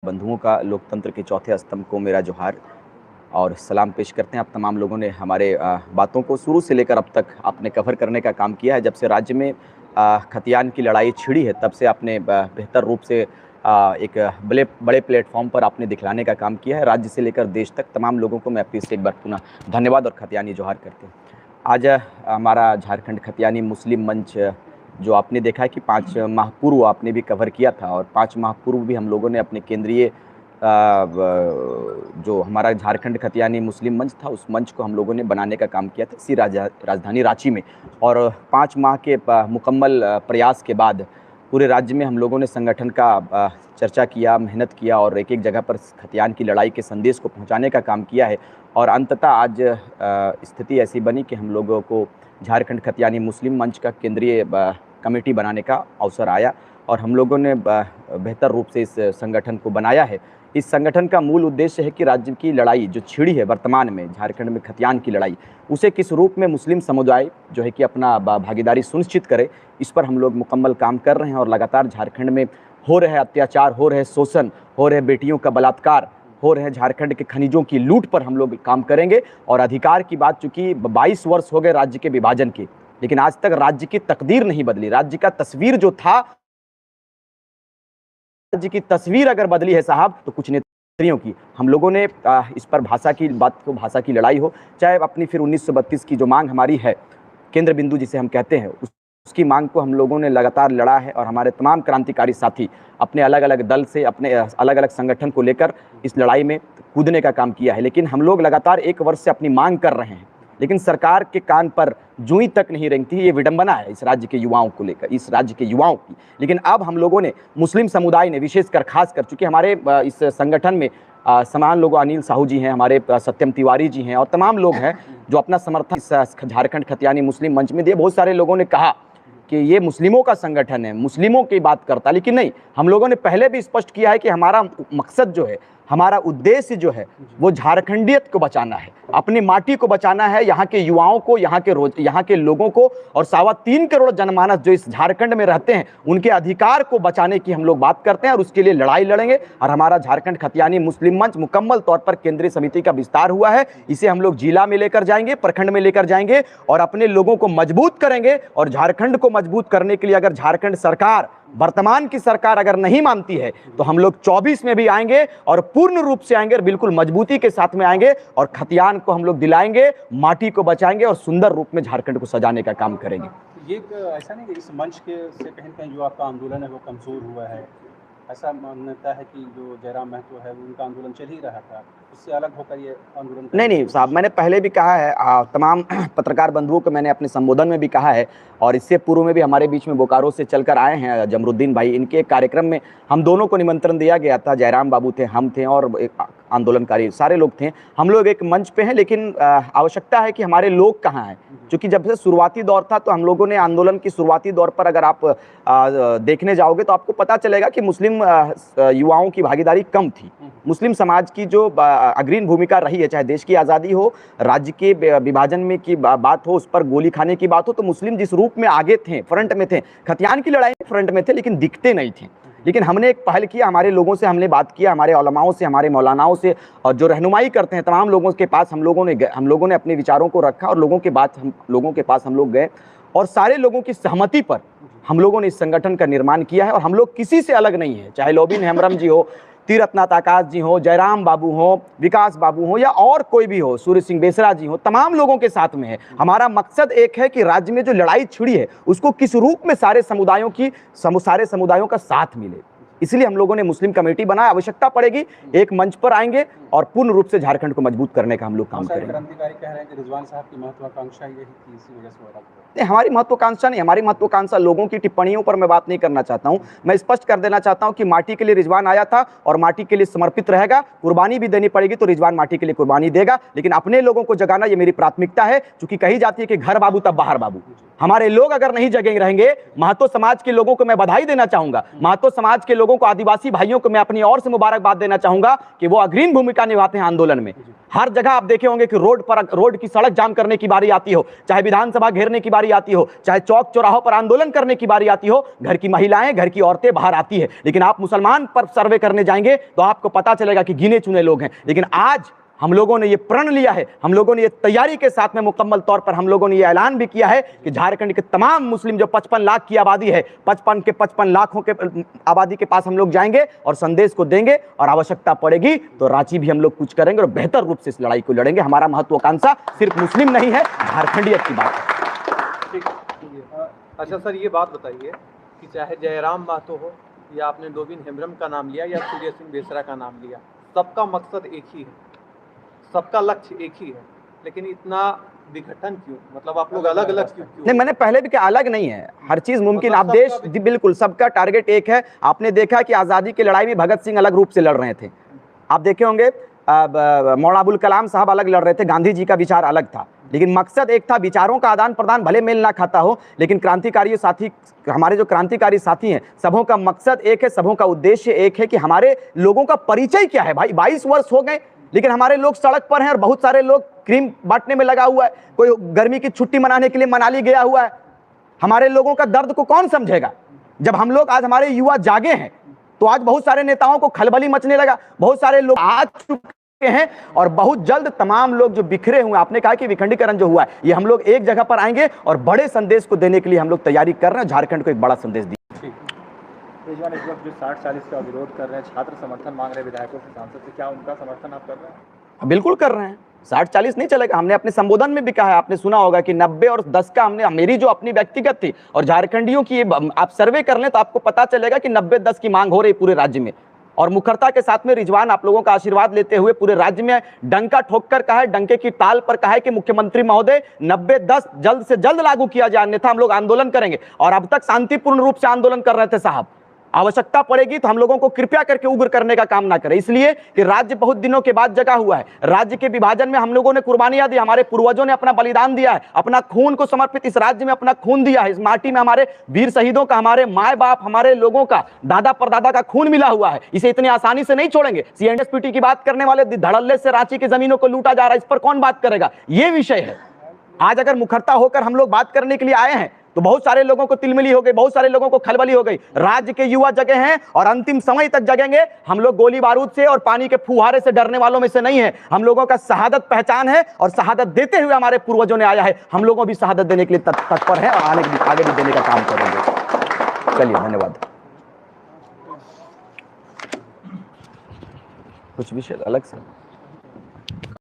बंधुओं का लोकतंत्र के चौथे स्तंभ को मेरा जोहार और सलाम पेश करते हैं। आप तमाम लोगों ने हमारे बातों को शुरू से लेकर अब तक आपने कवर करने का काम किया है। जब से राज्य में खतियान की लड़ाई छिड़ी है, तब से आपने बेहतर रूप से एक बड़े प्लेटफॉर्म पर आपने दिखलाने का काम किया है। राज्य से लेकर देश तक तमाम लोगों को मैं अपनी से एक बार पुनः धन्यवाद और खतियानी जोहार करते हैं। आज हमारा झारखंड खतियानी मुस्लिम मंच जो आपने देखा है कि 5 माह पूर्व आपने भी कवर किया था, और 5 माह पूर्व भी हम लोगों ने अपने केंद्रीय जो हमारा झारखंड खतियानी मुस्लिम मंच था, उस मंच को हम लोगों ने बनाने का काम किया था इसी राजधानी रांची में। और 5 माह के मुकम्मल प्रयास के बाद पूरे राज्य में हम लोगों ने संगठन का चर्चा किया, मेहनत किया और एक जगह पर खतियान की लड़ाई के संदेश को पहुंचाने का काम किया है। और अंततः आज स्थिति ऐसी बनी कि हम लोगों को झारखंड खतियानी मुस्लिम मंच का केंद्रीय कमेटी बनाने का अवसर आया, और हम लोगों ने बेहतर रूप से इस संगठन को बनाया है। इस संगठन का मूल उद्देश्य है कि राज्य की लड़ाई जो छिड़ी है वर्तमान में झारखंड में खतियान की लड़ाई, उसे किस रूप में मुस्लिम समुदाय जो है कि अपना भागीदारी सुनिश्चित करे, इस पर हम लोग मुकम्मल काम कर रहे हैं। और लगातार झारखंड में हो रहे अत्याचार, हो रहे शोषण, हो रहे बेटियों का बलात्कार, हो रहे झारखंड के खनिजों की लूट पर हम लोग काम करेंगे। और अधिकार की बात, चूंकि 22 वर्ष हो गए राज्य के विभाजन के, लेकिन आज तक राज्य की तकदीर नहीं बदली। राज्य का तस्वीर जो था, राज्य की तस्वीर अगर बदली है साहब, तो कुछ नेताओं की। हम लोगों ने इस पर भाषा की बात को, भाषा की लड़ाई हो, चाहे अपनी फिर 1932 की जो मांग हमारी है, केंद्र बिंदु जिसे हम कहते हैं, उसकी मांग को हम लोगों ने लगातार लड़ा है। और हमारे तमाम क्रांतिकारी साथी अपने अलग अलग दल से, अपने अलग अलग संगठन को लेकर इस लड़ाई में कूदने का काम किया है। लेकिन हम लोग लगातार 1 वर्ष से अपनी मांग कर रहे हैं, लेकिन सरकार के कान पर जूई तक नहीं रेंगती। ये विडंबना है इस राज्य के युवाओं को लेकर, इस राज्य के युवाओं की। लेकिन अब हम लोगों ने, मुस्लिम समुदाय ने विशेषकर, खास कर, चूंकि हमारे इस संगठन में समान लोग, अनिल साहू जी हैं, हमारे सत्यम तिवारी जी हैं, और तमाम लोग हैं जो अपना समर्थन इस झारखंड खतियानी मुस्लिम मंच में दिए। बहुत सारे लोगों ने कहा कि ये मुस्लिमों का संगठन है, मुस्लिमों की बात करता, लेकिन नहीं। हम लोगों ने पहले भी स्पष्ट किया है कि हमारा मकसद जो है, हमारा उद्देश्य जो है, वो झारखंडियत को बचाना है, अपनी माटी को बचाना है, यहाँ के युवाओं को, यहाँ के लोगों को, और 3.25 करोड़ जनमानस जो इस झारखंड में रहते हैं, उनके अधिकार को बचाने की हम लोग बात करते हैं। और उसके लिए लड़ाई लड़ेंगे। और हमारा झारखंड खतियानी मुस्लिम मंच मुकम्मल तौर पर केंद्रीय समिति का विस्तार हुआ है। इसे हम लोग जिला में लेकर जाएंगे, प्रखंड में लेकर जाएंगे, और अपने लोगों को मजबूत करेंगे। और झारखंड को मजबूत करने के लिए अगर झारखंड सरकार, वर्तमान की सरकार अगर नहीं मानती है, तो हम लोग 24 में भी आएंगे, और पूर्ण रूप से आएंगे, बिल्कुल मजबूती के साथ में आएंगे, और खतियान को हम लोग दिलाएंगे, माटी को बचाएंगे, और सुंदर रूप में झारखंड को सजाने का काम करेंगे। ये ऐसा नहीं कि इस मंच के से कहीं ना कहीं जो आपका आंदोलन है वो कमजोर हुआ है, ऐसा मान्यता है कि जो जयराम महतो है उनका आंदोलन चल ही रहा था, उससे अलग होकर ये आंदोलन? नहीं साहब, मैंने पहले भी कहा है, तमाम पत्रकार बंधुओं को मैंने अपने संबोधन में भी कहा है, और इससे पूर्व में भी हमारे बीच में बोकारो से चलकर आए हैं जमरुद्दीन भाई। इनके कार्यक्रम में हम दोनों को निमंत्रण दिया गया था। जयराम बाबू थे, हम थे, और आंदोलनकारी सारे लोग थे। हम लोग एक मंच पे हैं, लेकिन आवश्यकता है कि हमारे लोग कहाँ हैं। क्योंकि जब से शुरुआती दौर था, तो हम लोगों ने आंदोलन की शुरुआती दौर पर अगर आप देखने जाओगे, तो आपको पता चलेगा कि मुस्लिम युवाओं की भागीदारी कम थी। मुस्लिम समाज की जो अग्रणी भूमिका रही है, चाहे देश की आज़ादी हो, राज्य के विभाजन में की बात हो, उस पर गोली खाने की बात हो, तो मुस्लिम जिस रूप में आगे थे, फ्रंट में थे, खतियान की लड़ाई में फ्रंट में थे, लेकिन दिखते नहीं थे। लेकिन हमने एक पहल किया, हमारे लोगों से हमने बात किया, हमारे उलमाओं से, हमारे मौलानाओं से, और जो रहनुमाई करते हैं तमाम लोगों के पास हम लोगों ने अपने विचारों को रखा, और लोगों के पास हम लोग गए, और सारे लोगों की सहमति पर हम लोगों ने इस संगठन का निर्माण किया है। और हम लोग किसी से अलग नहीं है, चाहे लोबिन हेम्ब्रम जी हो, तीरथनाथ आकाश जी हो, जयराम बाबू हो, विकास बाबू हो, या और कोई भी हो, सूर्य सिंह बेसरा जी हो, तमाम लोगों के साथ में है। हमारा मकसद एक है कि राज्य में जो लड़ाई छिड़ी है, उसको किस रूप में सारे समुदायों का साथ मिले। इसलिए हम लोगों ने मुस्लिम कमेटी बनाया। आवश्यकता पड़ेगी, एक मंच पर आएंगे, और पूर्ण रूप से झारखंड को मजबूत करने का हम लोग काम करेंगे। क्रांतिकारी कह रहे हैं कि रिजवान साहब की महत्वाकांक्षा यही थी, इसी वजह से नहीं, हमारी महत्वाकांक्षा नहीं। हमारी महत्वाकांक्षा लोगों की टिप्पणियों पर मैं बात नहीं करना चाहता हूं। मैं स्पष्ट कर देना चाहता हूं कि माटी के लिए रिजवान आया था, और माटी के लिए समर्पित रहेगा। कुर्बानी भी देनी पड़ेगी तो रिजवान माटी के लिए कुर्बानी देगा, लेकिन अपने लोगों को जगाना ये मेरी प्राथमिकता है। चूंकि कही जाती है कि घर बाबू तब बाहर बाबू, हमारे लोग अगर नहीं जगे रहेंगे, महतो समाज के लोगों को मैं बधाई देना चाहूंगा, महतो समाज के लोगों को, आदिवासी भाइयों को मैं अपनी ओर से मुबारकबाद देना चाहूंगा कि वो अग्रणी भूमिका निभाते हैं आंदोलन में। हर जगह आप देखे होंगे कि रोड की सड़क जाम करने की बारी आती हो, चाहे विधानसभा घेरने की बारी आती हो, चाहे चौक चौराहों पर आंदोलन करने की बारी आती हो, घर की महिलाएं, घर की औरतें बाहर आती है। लेकिन आप मुसलमान पर सर्वे करने जाएंगे तो आपको पता चलेगा कि गिने चुने लोग हैं। लेकिन आज हम लोगों ने ये प्रण लिया है, हम लोगों ने ये तैयारी के साथ में मुकम्मल तौर पर हम लोगों ने ये ऐलान भी किया है कि झारखंड के तमाम मुस्लिम जो 55 लाख की आबादी है, 55 लाखों के आबादी के पास हम लोग जाएंगे और संदेश को देंगे, और आवश्यकता पड़ेगी तो रांची भी हम लोग कुछ करेंगे और बेहतर रूप से इस लड़ाई को लड़ेंगे। हमारा महत्वाकांक्षा सिर्फ मुस्लिम नहीं है, झारखंडियत की बात है। ठीक। अच्छा सर, ये बात बताइए कि चाहे जयराम महतो हो या आपने डोबिन हेम्ब्रम का नाम लिया या सूर्य सिंह बेसरा का नाम लिया, सबका मकसद एक ही है, सबका लक्ष्य एक ही है, लेकिन इतना विघटन क्यों? मतलब आप लोग अलग अलग क्यों? नहीं, मैंने पहले भी कहा अलग नहीं है, हर चीज मुमकिन। आप देश, बिल्कुल सबका टारगेट एक है। आपने देखा कि आजादी की लड़ाई में भगत सिंह अलग रूप से लड़ रहे थे, आप देखे होंगे मौलाना अबुल कलाम साहब अलग लड़ रहे थे, गांधी जी का विचार अलग था, लेकिन मकसद एक था। विचारों का आदान प्रदान भले मेल ना खाता हो, लेकिन क्रांतिकारी साथी, हमारे जो क्रांतिकारी साथी हैं, सबों का मकसद एक है, सबों का उद्देश्य एक है कि हमारे लोगों का परिचय क्या है। भाई 22 वर्ष हो गए, लेकिन हमारे लोग सड़क पर हैं और बहुत सारे लोग क्रीम बांटने में लगा हुआ है, कोई गर्मी की छुट्टी मनाने के लिए मनाली गया हुआ है। हमारे लोगों का दर्द को कौन समझेगा? जब हम लोग, आज हमारे युवा जागे हैं, तो आज बहुत सारे नेताओं को खलबली मचने लगा, बहुत सारे लोग आ चुके हैं और बहुत जल्द तमाम लोग जो बिखरे हुए, आपने कहा कि विखंडीकरण जो हुआ है, ये हम लोग एक जगह पर आएंगे और बड़े संदेश को देने के लिए हम लोग तैयारी कर रहे हैं। झारखंड को एक बड़ा संदेश दिया। रिजवान, इस वक्त जो 60-40 का विरोध कर रहे हैं, छात्र समर्थन मांग रहे हैं विधायकों से, सांसद से, क्या उनका समर्थन आप कर रहे हैं? बिल्कुल कर रहे हैं। 60-40 नहीं चलेगा। हमने अपने संबोधन में भी कहा है, आपने सुना होगा कि 90 और 10 का हमने, मेरी जो अपनी व्यक्तिगत थी और झारखंडियों की, आप सर्वे कर लें तो आपको पता चलेगा कि 90-10 की मांग हो रही पूरे राज्य में। और मुखरता के साथ में रिजवान, आप लोगों का आशीर्वाद लेते हुए पूरे राज्य में डंका ठोककर कहा है, डंके की ताल पर कहा है कि मुख्यमंत्री महोदय 90-10 जल्द से जल्द लागू किया जाए, अन्यथा हम लोग आंदोलन करेंगे। और अब तक शांतिपूर्ण रूप से आंदोलन कर रहे थे साहब, आवश्यकता पड़ेगी तो हम लोगों को कृपया करके उग्र करने का काम ना करें, इसलिए कि राज्य बहुत दिनों के बाद जगा हुआ है। राज्य के विभाजन में हम लोगों ने कुर्बानियां दी, हमारे पूर्वजों ने अपना बलिदान दिया है, अपना खून को समर्पित इस राज्य में अपना खून दिया है। इस माटी में हमारे वीर शहीदों का, हमारे माए बाप, हमारे लोगों का, दादा परदादा का खून मिला हुआ है, इसे इतनी आसानी से नहीं छोड़ेंगे। सीएनएसपीटी की बात करने वाले धड़ल्ले से रांची की जमीनों को लूटा जा रहा है, इस पर कौन बात करेगा? ये विषय है। आज अगर मुखरता होकर हम लोग बात करने के लिए आए हैं तो बहुत सारे लोगों को तिलमिली हो गई, बहुत सारे लोगों को खलबली हो गई। राज्य के युवा जगे हैं और अंतिम समय तक जगेंगे। हम लोग गोली बारूद से और पानी के फुहारे से डरने वालों में से नहीं है। हम लोगों का शहादत पहचान है और शहादत देते हुए हमारे पूर्वजों ने आया है, हम लोगों भी शहादत देने के लिए तत्पर हैं और आगे भी देने का काम करेंगे। चलिए, धन्यवाद। कुछ विषय अलग से